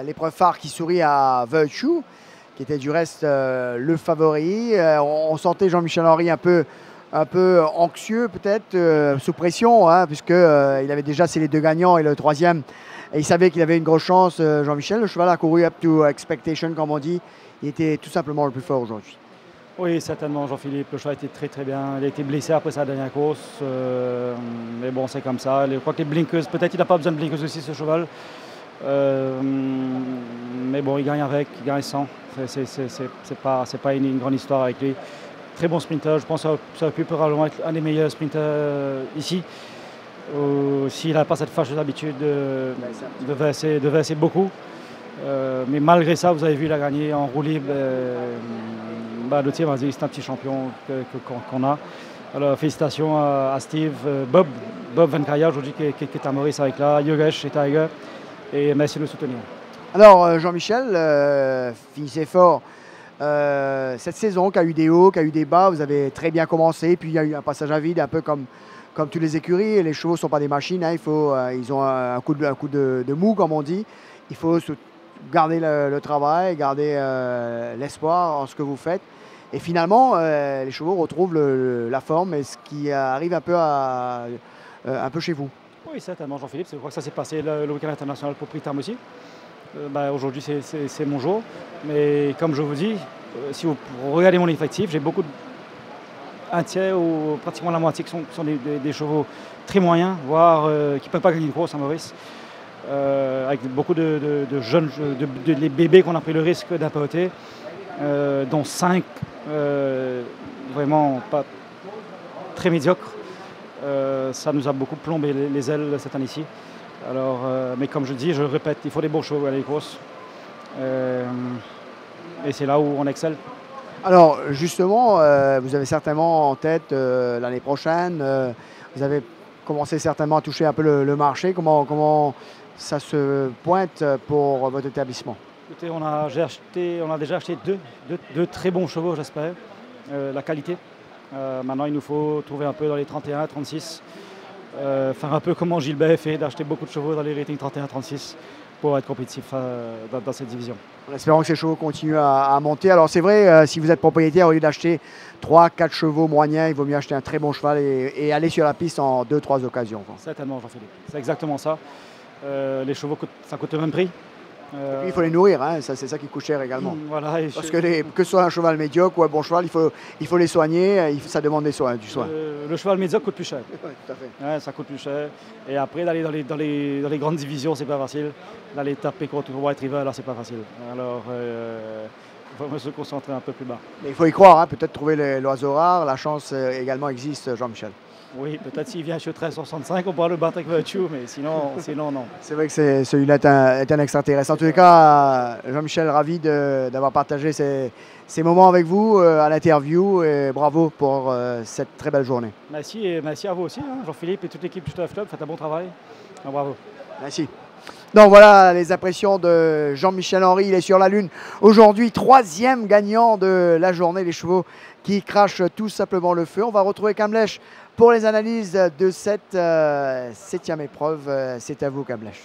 L'épreuve phare qui sourit à Virtue, qui était du reste le favori. On sentait Jean-Michel Henry un peu anxieux peut-être, sous pression, hein, puisqu'il avait déjà c'est les deux gagnants et le troisième. Et il savait qu'il avait une grosse chance, Jean-Michel. Le cheval a couru up to expectation, comme on dit. Il était tout simplement le plus fort aujourd'hui. Oui, certainement, Jean-Philippe. Le cheval était très très bien. Il a été blessé après sa dernière course. Mais bon, c'est comme ça. Je crois que les blinkers, peut-être qu'il n'a pas besoin de blinkers aussi, ce cheval. Mais bon, il gagne avec, il gagne sans. C'est pas une grande histoire avec lui. Très bon sprinter. Je pense que ça aurait pu probablement être un des meilleurs sprinters ici. S'il n'a pas cette fâcheuse habitude de verser beaucoup. Mais malgré ça, vous avez vu, il a gagné en roue libre. Le tir, vas-y, c'est un petit champion qu'on a. Alors félicitations à Steve, Bob Venkaya aujourd'hui qui est à Maurice avec là, Yogesh et Tiger. Et merci de le soutenir. Alors Jean-Michel, finissez fort cette saison, qui a eu des hauts, qui a eu des bas. Vous avez très bien commencé, puis il y a eu un passage à vide, un peu comme tous les écuries. Les chevaux ne sont pas des machines, hein. Ils ont un coup de mou, comme on dit. Il faut garder le travail, garder l'espoir en ce que vous faites. Et finalement, les chevaux retrouvent la forme, et ce qui arrive un peu chez vous. Oui, certainement, Jean-Philippe. Je crois que ça s'est passé le week-end international pour Prix Tam aussi. Aujourd'hui, c'est mon jour. Mais comme je vous dis, si vous regardez mon effectif, j'ai beaucoup un tiers ou pratiquement la moitié qui sont des chevaux très moyens, voire qui ne peuvent pas gagner une course à Maurice. Avec beaucoup de jeunes, les bébés qu'on a pris le risque d'importer, dont 5 vraiment pas très médiocres. Ça nous a beaucoup plombé les ailes cette année-ci. Alors, mais comme je dis, je répète, il faut des bons chevaux à les courses. Et c'est là où on excelle. Alors justement, vous avez certainement en tête l'année prochaine, vous avez commencé certainement à toucher un peu le marché. Comment ça se pointe pour votre établissement? Écoutez, on a déjà acheté deux très bons chevaux, j'espère. La qualité. Maintenant, il nous faut trouver un peu dans les 31, 36. Faire un peu comme Gilbert fait, d'acheter beaucoup de chevaux dans les ratings 31, 36 pour être compétitif dans cette division. En espérant que ces chevaux continuent à monter. Alors c'est vrai, si vous êtes propriétaire, au lieu d'acheter 3-4 chevaux moyens, il vaut mieux acheter un très bon cheval et aller sur la piste en 2-3 occasions. Certainement, Jean-Philippe. C'est exactement ça. Les chevaux, ça coûte le même prix. Il faut les nourrir, hein. C'est ça qui coûte cher également. Voilà, parce que ce soit un cheval médiocre ou un bon cheval, il faut les soigner, ça demande du soin. Le cheval médiocre coûte plus cher. Oui, tout à fait. Ouais, ça coûte plus cher. Et après, d'aller dans les grandes divisions, c'est pas facile. D'aller taper contre White River, là, c'est pas facile. Alors, il faut se concentrer un peu plus bas. Mais il faut y croire, hein. Peut-être trouver l'oiseau rare. La chance également existe, Jean-Michel. Oui, peut-être s'il vient chez 1365, on pourra le battre avec Virtue, mais sinon non. C'est vrai que celui-là est un extra intéressant. En tous les cas, Jean-Michel, ravi d'avoir partagé ces moments avec vous à l'interview, et bravo pour cette très belle journée. Merci, et merci à vous aussi, hein, Jean-Philippe et toute l'équipe du Stuff Club, faites un bon travail. Bravo. Merci. Donc voilà les impressions de Jean-Michel Henry, il est sur la lune. Aujourd'hui, 3e gagnant de la journée, les chevaux qui crachent tout simplement le feu. On va retrouver Kamlesh pour les analyses de cette 7e épreuve. C'est à vous, Kamlesh.